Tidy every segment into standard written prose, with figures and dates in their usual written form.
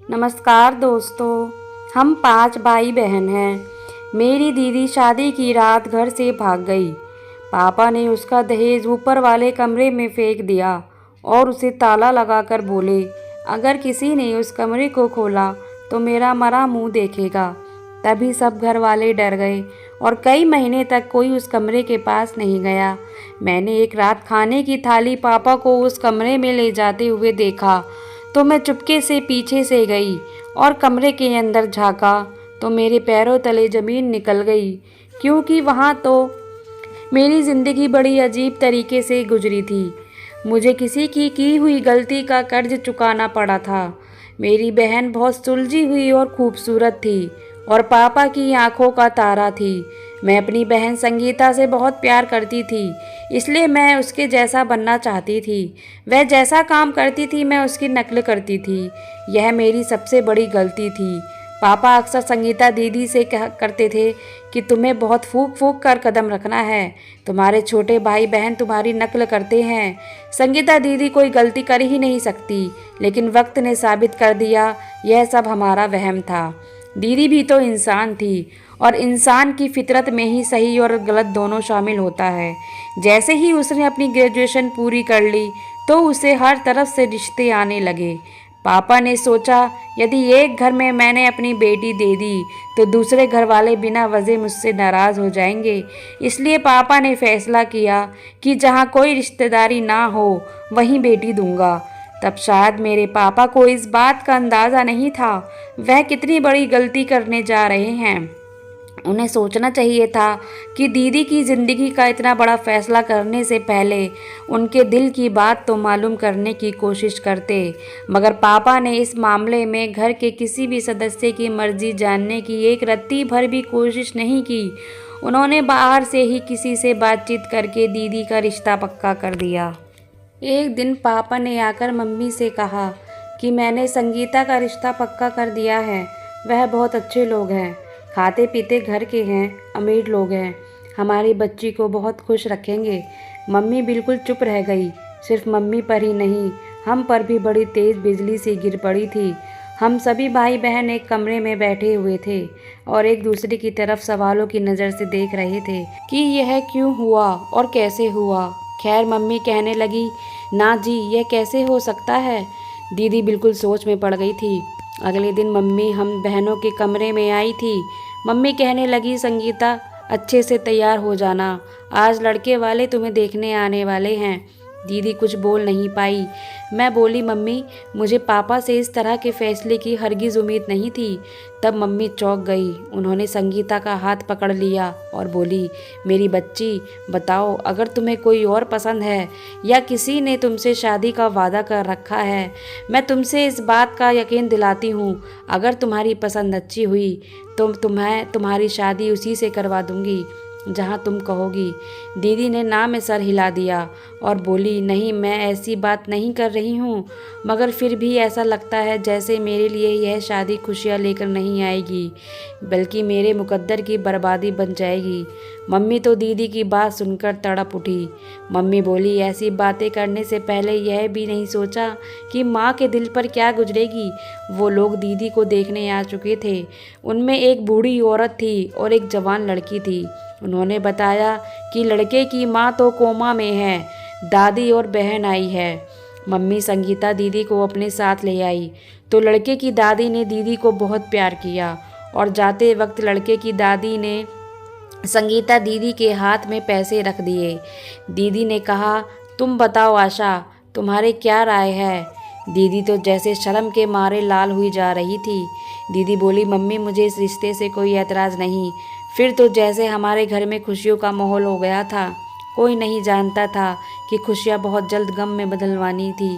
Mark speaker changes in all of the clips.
Speaker 1: नमस्कार दोस्तों। हम 5 भाई बहन हैं। मेरी दीदी शादी की रात घर से भाग गई। पापा ने उसका दहेज ऊपर वाले कमरे में फेंक दिया और उसे ताला लगाकर बोले, अगर किसी ने उस कमरे को खोला तो मेरा मरा मुंह देखेगा। तभी सब घर वाले डर गए और कई महीने तक कोई उस कमरे के पास नहीं गया। मैंने एक रात खाने की थाली पापा को उस कमरे में ले जाते हुए देखा तो मैं चुपके से पीछे से गई और कमरे के अंदर झांका तो मेरे पैरों तले ज़मीन निकल गई, क्योंकि वहाँ तो मेरी ज़िंदगी बड़ी अजीब तरीके से गुजरी थी। मुझे किसी की हुई गलती का कर्ज चुकाना पड़ा था। मेरी बहन बहुत सुलझी हुई और खूबसूरत थी और पापा की आंखों का तारा थी। मैं अपनी बहन संगीता से बहुत प्यार करती थी, इसलिए मैं उसके जैसा बनना चाहती थी। वह जैसा काम करती थी मैं उसकी नकल करती थी। यह मेरी सबसे बड़ी गलती थी। पापा अक्सर संगीता दीदी से कहा करते थे कि तुम्हें बहुत फूंक फूंक कर कदम रखना है, तुम्हारे छोटे भाई बहन तुम्हारी नकल करते हैं। संगीता दीदी कोई गलती कर ही नहीं सकती, लेकिन वक्त ने साबित कर दिया यह सब हमारा वहम था। दीदी भी तो इंसान थी और इंसान की फितरत में ही सही और गलत दोनों शामिल होता है। जैसे ही उसने अपनी ग्रेजुएशन पूरी कर ली तो उसे हर तरफ से रिश्ते आने लगे। पापा ने सोचा, यदि एक घर में मैंने अपनी बेटी दे दी तो दूसरे घर वाले बिना वजह मुझसे नाराज़ हो जाएंगे। इसलिए पापा ने फैसला किया कि जहाँ कोई रिश्तेदारी ना हो वहीं बेटी दूंगा। तब शायद मेरे पापा को इस बात का अंदाज़ा नहीं था वह कितनी बड़ी गलती करने जा रहे हैं। उन्हें सोचना चाहिए था कि दीदी की ज़िंदगी का इतना बड़ा फैसला करने से पहले उनके दिल की बात तो मालूम करने की कोशिश करते। मगर पापा ने इस मामले में घर के किसी भी सदस्य की मर्जी जानने की एक रत्ती भर भी कोशिश नहीं की। उन्होंने बाहर से ही किसी से बातचीत करके दीदी का रिश्ता पक्का कर दिया। एक दिन पापा ने आकर मम्मी से कहा कि मैंने संगीता का रिश्ता पक्का कर दिया है। वह बहुत अच्छे लोग हैं, खाते पीते घर के हैं, अमीर लोग हैं, हमारी बच्ची को बहुत खुश रखेंगे। मम्मी बिल्कुल चुप रह गई। सिर्फ मम्मी पर ही नहीं, हम पर भी बड़ी तेज़ बिजली सी गिर पड़ी थी। हम सभी भाई बहन एक कमरे में बैठे हुए थे और एक दूसरे की तरफ सवालों की नज़र से देख रहे थे कि यह क्यों हुआ और कैसे हुआ। खैर मम्मी कहने लगी, ना जी यह कैसे हो सकता है। दीदी बिल्कुल सोच में पड़ गई थी। अगले दिन मम्मी हम बहनों के कमरे में आई थी। मम्मी कहने लगी, संगीता अच्छे से तैयार हो जाना, आज लड़के वाले तुम्हें देखने आने वाले हैं। दीदी कुछ बोल नहीं पाई। मैं बोली, मम्मी मुझे पापा से इस तरह के फैसले की हरगिज़ उम्मीद नहीं थी। तब मम्मी चौंक गई। उन्होंने संगीता का हाथ पकड़ लिया और बोली, मेरी बच्ची बताओ, अगर तुम्हें कोई और पसंद है या किसी ने तुमसे शादी का वादा कर रखा है, मैं तुमसे इस बात का यकीन दिलाती हूँ, अगर तुम्हारी पसंद अच्छी हुई तो तुम्हारी शादी उसी से करवा दूँगी जहाँ तुम कहोगी। दीदी ने ना में सर हिला दिया और बोली, नहीं मैं ऐसी बात नहीं कर रही हूँ, मगर फिर भी ऐसा लगता है जैसे मेरे लिए यह शादी खुशियाँ लेकर नहीं आएगी बल्कि मेरे मुकद्दर की बर्बादी बन जाएगी। मम्मी तो दीदी की बात सुनकर तड़प उठी। मम्मी बोली, ऐसी बातें करने से पहले यह भी नहीं सोचा कि माँ के दिल पर क्या गुजरेगी। वो लोग दीदी को देखने आ चुके थे। उनमें एक बूढ़ी औरत थी और एक जवान लड़की थी। उन्होंने बताया कि लड़के की माँ तो कोमा में है, दादी और बहन आई है। मम्मी संगीता दीदी को अपने साथ ले आई तो लड़के की दादी ने दीदी को बहुत प्यार किया और जाते वक्त लड़के की दादी ने संगीता दीदी के हाथ में पैसे रख दिए। दीदी ने कहा, तुम बताओ आशा, तुम्हारे क्या राय है। दीदी तो जैसे शर्म के मारे लाल हुई जा रही थी। दीदी बोली, मम्मी मुझे इस रिश्ते से कोई एतराज़ नहीं। फिर तो जैसे हमारे घर में खुशियों का माहौल हो गया था। कोई नहीं जानता था कि खुशियाँ बहुत जल्द गम में बदलवानी थी।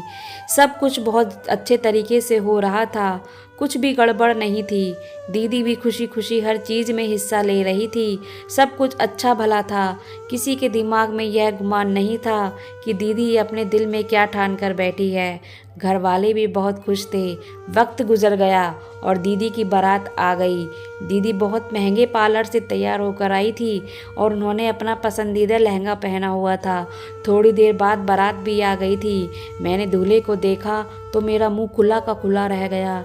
Speaker 1: सब कुछ बहुत अच्छे तरीके से हो रहा था, कुछ भी गड़बड़ नहीं थी। दीदी भी खुशी खुशी हर चीज़ में हिस्सा ले रही थी। सब कुछ अच्छा भला था। किसी के दिमाग में यह गुमान नहीं था कि दीदी अपने दिल में क्या ठान कर बैठी है। घर वाले भी बहुत खुश थे। वक्त गुजर गया और दीदी की बारात आ गई। दीदी बहुत महंगे पार्लर से तैयार होकर आई थी और उन्होंने अपना पसंदीदा लहंगा पहना हुआ था। थोड़ी देर बाद बारात भी आ गई थी। मैंने दूल्हे को देखा तो मेरा मुंह खुला का खुला रह गया।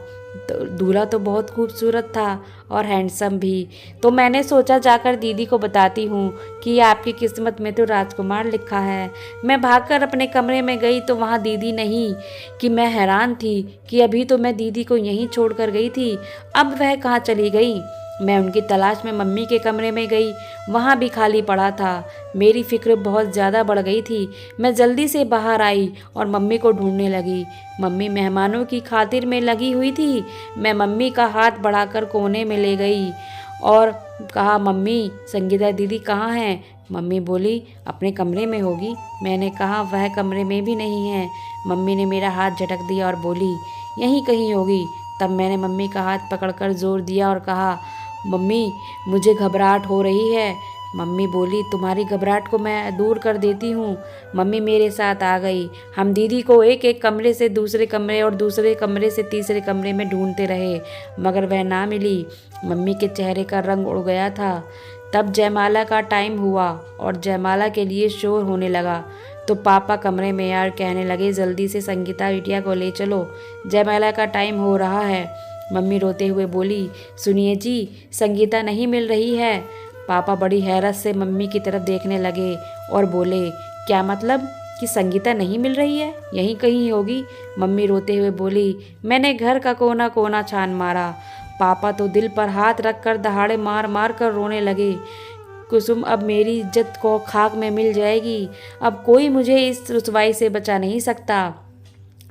Speaker 1: तो दूल्हा तो बहुत खूबसूरत था और हैंडसम भी। तो मैंने सोचा जाकर दीदी को बताती हूँ कि आपकी किस्मत में तो राजकुमार लिखा है। मैं भागकर अपने कमरे में गई तो वहाँ दीदी नहीं। कि मैं हैरान थी कि अभी तो मैं दीदी को यहीं छोड़कर गई थी, अब वह कहाँ चली गई। मैं उनकी तलाश में मम्मी के कमरे में गई, वहाँ भी खाली पड़ा था। मेरी फिक्र बहुत ज़्यादा बढ़ गई थी। मैं जल्दी से बाहर आई और मम्मी को ढूंढने लगी। मम्मी मेहमानों की खातिर में लगी हुई थी। मैं मम्मी का हाथ बढ़ाकर कोने में ले गई और कहा, मम्मी संगीता दीदी कहाँ हैं? मम्मी बोली, अपने कमरे में होगी। मैंने कहा, वह कमरे में भी नहीं है। मम्मी ने मेरा हाथ झटक दिया और बोली, यहीं कहीं होगी। तब मैंने मम्मी का हाथ पकड़कर जोर दिया और कहा, मम्मी मुझे घबराहट हो रही है। मम्मी बोली, तुम्हारी घबराहट को मैं दूर कर देती हूँ। मम्मी मेरे साथ आ गई। हम दीदी को एक एक कमरे से दूसरे कमरे और दूसरे कमरे से तीसरे कमरे में ढूंढते रहे, मगर वह ना मिली। मम्मी के चेहरे का रंग उड़ गया था। तब जयमाला का टाइम हुआ और जयमाला के लिए शोर होने लगा। तो पापा कमरे में आकर कहने लगे, जल्दी से संगीता बिटिया को ले चलो, जयमाला का टाइम हो रहा है। मम्मी रोते हुए बोली, सुनिए जी, संगीता नहीं मिल रही है। पापा बड़ी हैरत से मम्मी की तरफ देखने लगे और बोले, क्या मतलब कि संगीता नहीं मिल रही है? यहीं कहीं होगी। मम्मी रोते हुए बोली, मैंने घर का कोना कोना छान मारा। पापा तो दिल पर हाथ रखकर दहाड़े मार मार कर रोने लगे। कुसुम, अब मेरी इज्जत को खाक में मिल जाएगी। अब कोई मुझे इस रुसवाई से बचा नहीं सकता।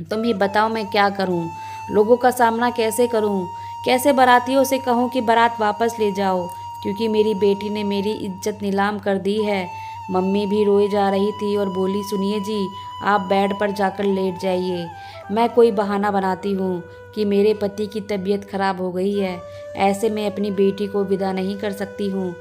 Speaker 1: तुम ही बताओ मैं क्या करूं? लोगों का सामना कैसे करूं? कैसे बारातियों से कहूं कि बारात वापस ले जाओ, क्योंकि मेरी बेटी ने मेरी इज्जत नीलाम कर दी है। मम्मी भी रोए जा रही थी और बोली, सुनिए जी, आप बेड पर जाकर लेट जाइए। मैं कोई बहाना बनाती हूँ कि मेरे पति की तबीयत खराब हो गई है, ऐसे में अपनी बेटी को विदा नहीं कर सकती हूँ।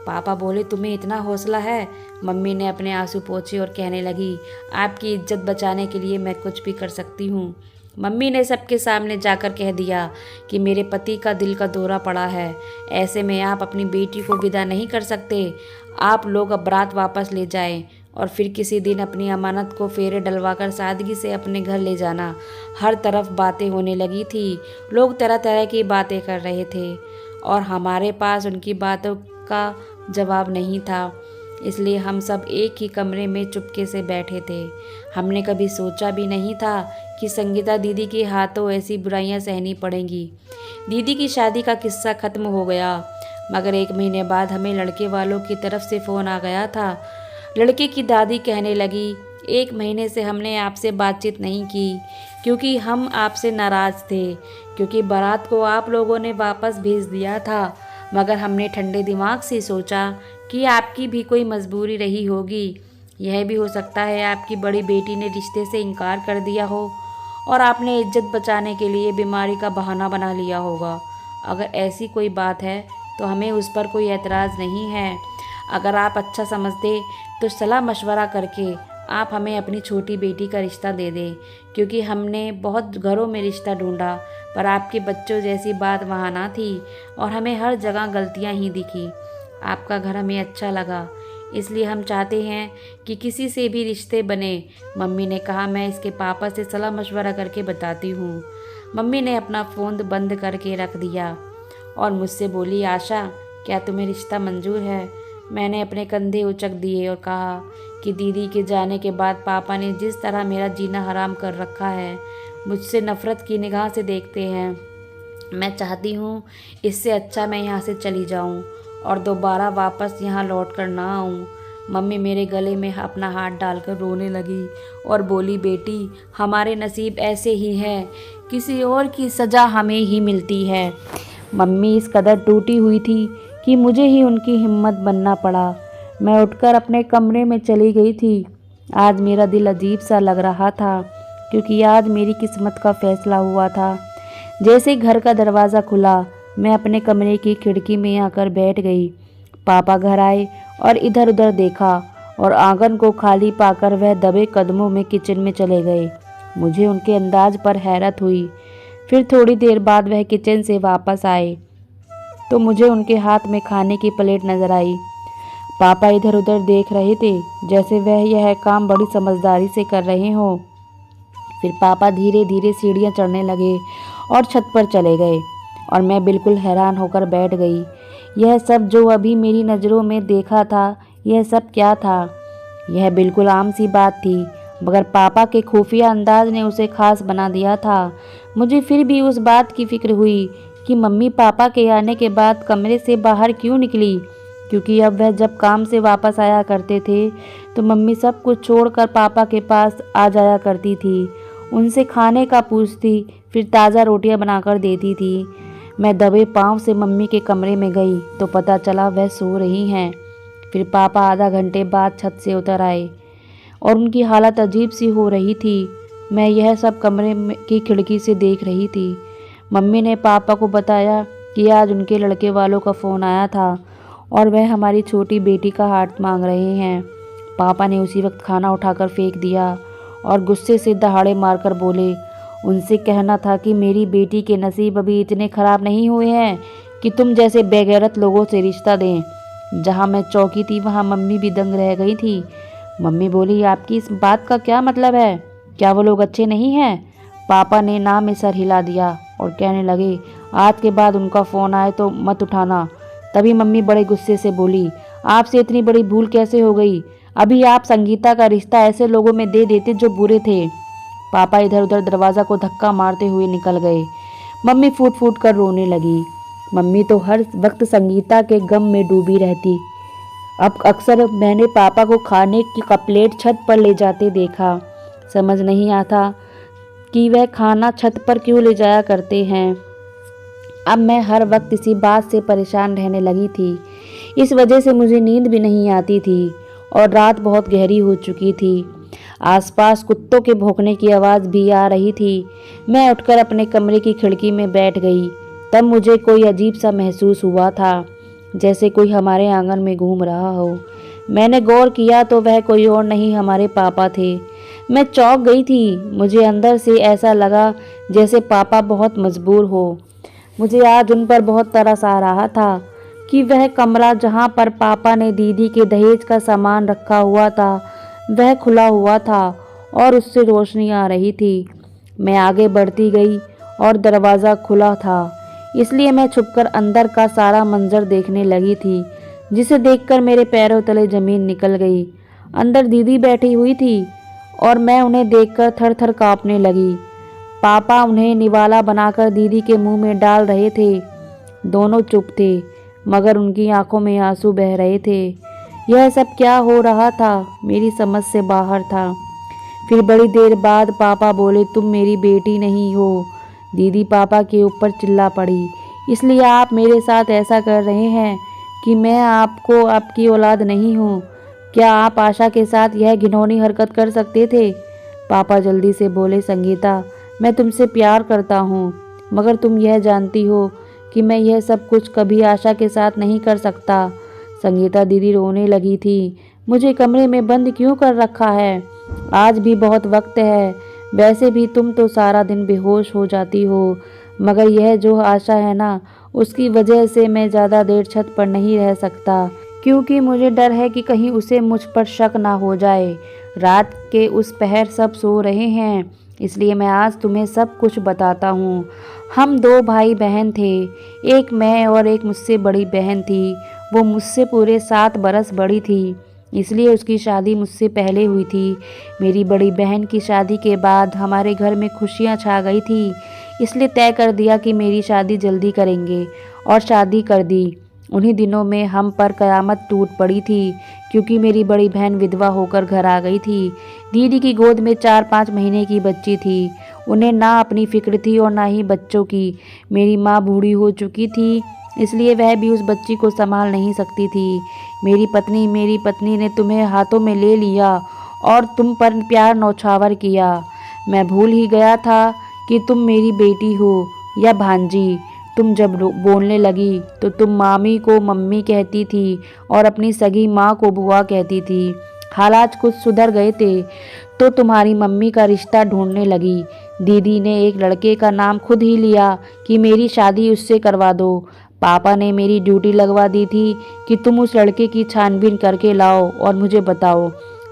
Speaker 1: पापा बोले, तुम्हें इतना हौसला है? मम्मी ने अपने आंसू पोंछे और कहने लगी, आपकी इज्जत बचाने के लिए मैं कुछ भी कर सकती हूँ। मम्मी ने सबके सामने जाकर कह दिया कि मेरे पति का दिल का दौरा पड़ा है, ऐसे में आप अपनी बेटी को विदा नहीं कर सकते। आप लोग अब बारात वापस ले जाएं और फिर किसी दिन अपनी अमानत को फेरे डलवाकर सादगी से अपने घर ले जाना। हर तरफ बातें होने लगी थी, लोग तरह तरह की बातें कर रहे थे और हमारे पास उनकी बातों का जवाब नहीं था, इसलिए हम सब एक ही कमरे में चुपके से बैठे थे। हमने कभी सोचा भी नहीं था कि संगीता दीदी के हाथों ऐसी बुराइयां सहनी पड़ेंगी। दीदी की शादी का किस्सा खत्म हो गया, मगर 1 महीने बाद हमें लड़के वालों की तरफ से फ़ोन आ गया था। लड़के की दादी कहने लगी, 1 महीने से हमने आपसे बातचीत नहीं की क्योंकि हम आपसे नाराज़ थे, क्योंकि बारात को आप लोगों ने वापस भेज दिया था। मगर हमने ठंडे दिमाग से सोचा कि आपकी भी कोई मजबूरी रही होगी। यह भी हो सकता है आपकी बड़ी बेटी ने रिश्ते से इनकार कर दिया हो और आपने इज्जत बचाने के लिए बीमारी का बहाना बना लिया होगा। अगर ऐसी कोई बात है तो हमें उस पर कोई एतराज़ नहीं है। अगर आप अच्छा समझते तो सलाह मशवरा करके आप हमें अपनी छोटी बेटी का रिश्ता दे दें, क्योंकि हमने बहुत घरों में रिश्ता ढूंढा पर आपके बच्चों जैसी बात वहाँ ना थी और हमें हर जगह गलतियाँ ही दिखी। आपका घर हमें अच्छा लगा, इसलिए हम चाहते हैं कि किसी से भी रिश्ते बने। मम्मी ने कहा, मैं इसके पापा से सलाह मशवरा करके बताती हूँ। मम्मी ने अपना फ़ोन बंद करके रख दिया और मुझसे बोली, आशा क्या तुम्हें रिश्ता मंजूर है? मैंने अपने कंधे उचक दिए और कहा कि दीदी के जाने के बाद पापा ने जिस तरह मेरा जीना हराम कर रखा है, मुझसे नफ़रत की निगाह से देखते हैं। मैं चाहती हूँ इससे अच्छा मैं यहाँ से चली जाऊँ और दोबारा वापस यहाँ लौट कर ना आऊँ। मम्मी मेरे गले में अपना हाथ डालकर रोने लगी और बोली, बेटी हमारे नसीब ऐसे ही हैं, किसी और की सज़ा हमें ही मिलती है। मम्मी इस कदर टूटी हुई थी कि मुझे ही उनकी हिम्मत बनना पड़ा। मैं उठकर अपने कमरे में चली गई थी। आज मेरा दिल अजीब सा लग रहा था, क्योंकि आज मेरी किस्मत का फैसला हुआ था। जैसे घर का दरवाज़ा खुला, मैं अपने कमरे की खिड़की में आकर बैठ गई। पापा घर आए और इधर उधर देखा और आंगन को खाली पाकर वह दबे कदमों में किचन में चले गए। मुझे उनके अंदाज पर हैरत हुई। फिर थोड़ी देर बाद वह किचन से वापस आए तो मुझे उनके हाथ में खाने की प्लेट नजर आई। पापा इधर उधर देख रहे थे जैसे वह यह काम बड़ी समझदारी से कर रहे हों। फिर पापा धीरे धीरे सीढ़ियाँ चढ़ने लगे और छत पर चले गए और मैं बिल्कुल हैरान होकर बैठ गई। यह सब जो अभी मेरी नज़रों में देखा था, यह सब क्या था? यह बिल्कुल आम सी बात थी, मगर पापा के खुफिया अंदाज ने उसे खास बना दिया था। मुझे फिर भी उस बात की फिक्र हुई कि मम्मी पापा के आने के बाद कमरे से बाहर क्यों निकली, क्योंकि अब वह जब काम से वापस आया करते थे तो मम्मी सब कुछ छोड़कर पापा के पास आ जाया करती थी। उनसे खाने का पूछती, फिर ताज़ा रोटियां बनाकर देती थी। मैं दबे पाँव से मम्मी के कमरे में गई तो पता चला वह सो रही हैं। फिर पापा आधा घंटे बाद छत से उतर आए और उनकी हालत अजीब सी हो रही थी। मैं यह सब कमरे की खिड़की से देख रही थी। मम्मी ने पापा को बताया कि आज उनके लड़के वालों का फ़ोन आया था और वह हमारी छोटी बेटी का हाथ मांग रहे हैं। पापा ने उसी वक्त खाना उठाकर फेंक दिया और गुस्से से दहाड़े मारकर बोले, उनसे कहना था कि मेरी बेटी के नसीब अभी इतने ख़राब नहीं हुए हैं कि तुम जैसे बेगैरत लोगों से रिश्ता दें। जहाँ मैं चौकी थी वहाँ मम्मी भी दंग रह गई थी। मम्मी बोली, आपकी इस बात का क्या मतलब है? क्या वो लोग अच्छे नहीं हैं? पापा ने ना में सर हिला दिया और कहने लगे, आज के बाद उनका फ़ोन आए तो मत उठाना। तभी मम्मी बड़े गुस्से से बोली, आपसे इतनी बड़ी भूल कैसे हो गई? अभी आप संगीता का रिश्ता ऐसे लोगों में दे देते जो बुरे थे। पापा इधर उधर दरवाज़ा को धक्का मारते हुए निकल गए। मम्मी फूट फूट कर रोने लगी। मम्मी तो हर वक्त संगीता के गम में डूबी रहती। अब अक्सर मैंने पापा को खाने की प्लेट छत पर ले जाते देखा। समझ नहीं आता कि वह खाना छत पर क्यों ले जाया करते हैं। अब मैं हर वक्त इसी बात से परेशान रहने लगी थी। इस वजह से मुझे नींद भी नहीं आती थी और रात बहुत गहरी हो चुकी थी। आसपास कुत्तों के भौंकने की आवाज़ भी आ रही थी। मैं उठकर अपने कमरे की खिड़की में बैठ गई। तब मुझे कोई अजीब सा महसूस हुआ था, जैसे कोई हमारे आंगन में घूम रहा हो। मैंने गौर किया तो वह कोई और नहीं, हमारे पापा थे। मैं चौंक गई थी। मुझे अंदर से ऐसा लगा जैसे पापा बहुत मजबूर हो। मुझे आज उन पर बहुत तरस आ रहा था कि वह कमरा जहाँ पर पापा ने दीदी के दहेज का सामान रखा हुआ था वह खुला हुआ था और उससे रोशनी आ रही थी। मैं आगे बढ़ती गई और दरवाज़ा खुला था, इसलिए मैं छुपकर अंदर का सारा मंजर देखने लगी थी, जिसे देखकर मेरे पैरों तले ज़मीन निकल गई। अंदर दीदी बैठी हुई थी और मैं उन्हें देखकर थर थर काँपने लगी। पापा उन्हें निवाला बनाकर दीदी के मुंह में डाल रहे थे। दोनों चुप थे, मगर उनकी आंखों में आंसू बह रहे थे। यह सब क्या हो रहा था, मेरी समझ से बाहर था। फिर बड़ी देर बाद पापा बोले, तुम मेरी बेटी नहीं हो। दीदी पापा के ऊपर चिल्ला पड़ी, इसलिए आप मेरे साथ ऐसा कर रहे हैं कि मैं आपको आपकी औलाद नहीं हूँ। क्या आप आशा के साथ यह घिनौनी हरकत कर सकते थे? पापा जल्दी से बोले, संगीता, मैं तुमसे प्यार करता हूँ, मगर तुम यह जानती हो कि मैं यह सब कुछ कभी आशा के साथ नहीं कर सकता। संगीता दीदी रोने लगी थी। मुझे कमरे में बंद क्यों कर रखा है? आज भी बहुत वक्त है। वैसे भी तुम तो सारा दिन बेहोश हो जाती हो, मगर यह जो आशा है ना, उसकी वजह से मैं ज़्यादा देर छत पर नहीं रह सकता, क्योंकि मुझे डर है कि कहीं उसे मुझ पर शक ना हो जाए। रात के उस पहर सब सो रहे हैं, इसलिए मैं आज तुम्हें सब कुछ बताता हूँ। हम 2 भाई बहन थे। एक मैं और एक मुझसे बड़ी बहन थी। वो मुझसे पूरे 7 बरस बड़ी थी, इसलिए उसकी शादी मुझसे पहले हुई थी। मेरी बड़ी बहन की शादी के बाद हमारे घर में खुशियाँ छा गई थी, इसलिए तय कर दिया कि मेरी शादी जल्दी करेंगे और शादी कर दी। उन्हीं दिनों में हम पर कयामत टूट पड़ी थी, क्योंकि मेरी बड़ी बहन विधवा होकर घर आ गई थी। दीदी की गोद में 4-5 महीने की बच्ची थी। उन्हें ना अपनी फिक्र थी और ना ही बच्चों की। मेरी माँ बूढ़ी हो चुकी थी, इसलिए वह भी उस बच्ची को संभाल नहीं सकती थी। मेरी पत्नी ने तुम्हें हाथों में ले लिया और तुम पर प्यार नौछावर किया। मैं भूल ही गया था कि तुम मेरी बेटी हो या भांजी। तुम जब बोलने लगी तो तुम मामी को मम्मी कहती थी और अपनी सगी माँ को बुआ कहती थी। हालात कुछ सुधर गए थे तो तुम्हारी मम्मी का रिश्ता ढूंढने लगी। दीदी ने एक लड़के का नाम खुद ही लिया कि मेरी शादी उससे करवा दो। पापा ने मेरी ड्यूटी लगवा दी थी कि तुम उस लड़के की छानबीन करके लाओ और मुझे बताओ।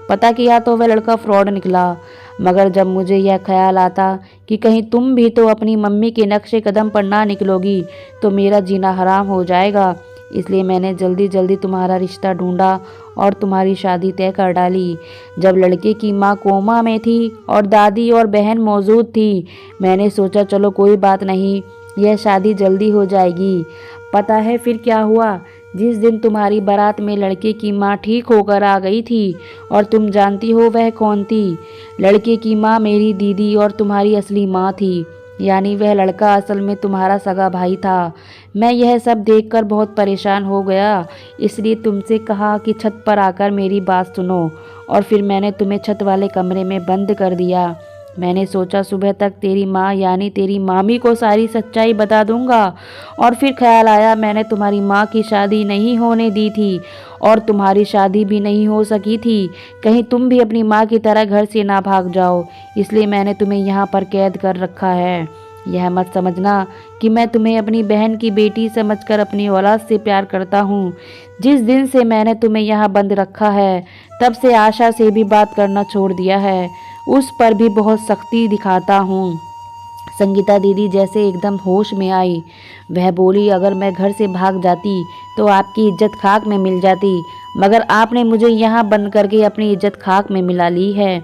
Speaker 1: पता किया तो वह लड़का फ्रॉड निकला। मगर जब मुझे यह ख्याल आता कि कहीं तुम भी तो अपनी मम्मी के नक्शे कदम पर ना निकलोगी तो मेरा जीना हराम हो जाएगा, इसलिए मैंने जल्दी जल्दी तुम्हारा रिश्ता ढूंढा और तुम्हारी शादी तय कर डाली। जब लड़के की माँ कोमा में थी और दादी और बहन मौजूद थी, मैंने सोचा चलो कोई बात नहीं, यह शादी जल्दी हो जाएगी। पता है फिर क्या हुआ? जिस दिन तुम्हारी बारात में लड़के की माँ ठीक होकर आ गई थी, और तुम जानती हो वह कौन थी? लड़के की माँ मेरी दीदी और तुम्हारी असली माँ थी, यानी वह लड़का असल में तुम्हारा सगा भाई था। मैं यह सब देखकर बहुत परेशान हो गया, इसलिए तुमसे कहा कि छत पर आकर मेरी बात सुनो, और फिर मैंने तुम्हें छत वाले कमरे में बंद कर दिया। मैंने सोचा सुबह तक तेरी माँ यानी तेरी मामी को सारी सच्चाई बता दूंगा, और फिर ख्याल आया मैंने तुम्हारी माँ की शादी नहीं होने दी थी और तुम्हारी शादी भी नहीं हो सकी थी, कहीं तुम भी अपनी माँ की तरह घर से ना भाग जाओ, इसलिए मैंने तुम्हें यहाँ पर कैद कर रखा है। यह मत समझना कि मैं तुम्हें अपनी बहन की बेटी समझकर अपनी औलाद से प्यार करता हूँ। जिस दिन से मैंने तुम्हें यहाँ बंद रखा है, तब से आशा से भी बात करना छोड़ दिया है, उस पर भी बहुत सख्ती दिखाता हूँ। संगीता दीदी जैसे एकदम होश में आई। वह बोली, अगर मैं घर से भाग जाती तो आपकी इज्जत खाक में मिल जाती, मगर आपने मुझे यहाँ बंद करके अपनी इज्जत खाक में मिला ली है।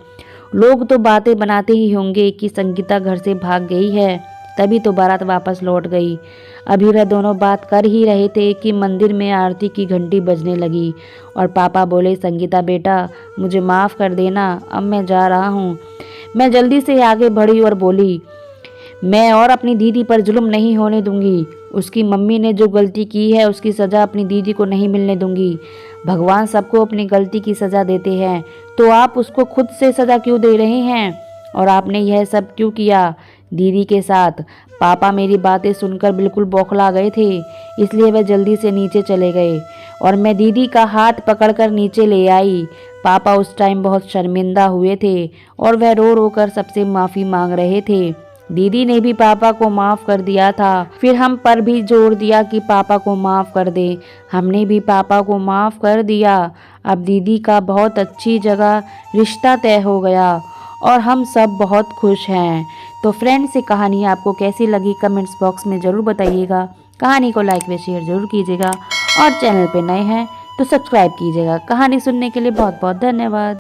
Speaker 1: लोग तो बातें बनाते ही होंगे कि संगीता घर से भाग गई है, तभी तो बारात वापस लौट गई। अभी वह दोनों बात कर ही रहे थे कि मंदिर में आरती की घंटी बजने लगी और पापा बोले, संगीता बेटा मुझे माफ़ कर देना, अब मैं जा रहा हूँ। मैं जल्दी से आगे बढ़ी और बोली, मैं और अपनी दीदी पर जुल्म नहीं होने दूंगी। उसकी मम्मी ने जो गलती की है उसकी सज़ा अपनी दीदी को नहीं मिलने दूंगी। भगवान सबको अपनी गलती की सज़ा देते हैं, तो आप उसको खुद से सज़ा क्यों दे रहे हैं? और आपने यह सब क्यों किया दीदी के साथ? पापा मेरी बातें सुनकर बिल्कुल बौखला गए थे, इसलिए वह जल्दी से नीचे चले गए और मैं दीदी का हाथ पकड़कर नीचे ले आई। पापा उस टाइम बहुत शर्मिंदा हुए थे और वह रो रो कर सबसे माफ़ी मांग रहे थे। दीदी ने भी पापा को माफ़ कर दिया था, फिर हम पर भी जोर दिया कि पापा को माफ़ कर दे। हमने भी पापा को माफ़ कर दिया। अब दीदी का बहुत अच्छी जगह रिश्ता तय हो गया और हम सब बहुत खुश हैं। तो फ्रेंड्स, ये कहानी आपको कैसी लगी कमेंट्स बॉक्स में ज़रूर बताइएगा। कहानी को लाइक व शेयर ज़रूर कीजिएगा और चैनल पे नए हैं तो सब्सक्राइब कीजिएगा। कहानी सुनने के लिए बहुत बहुत धन्यवाद।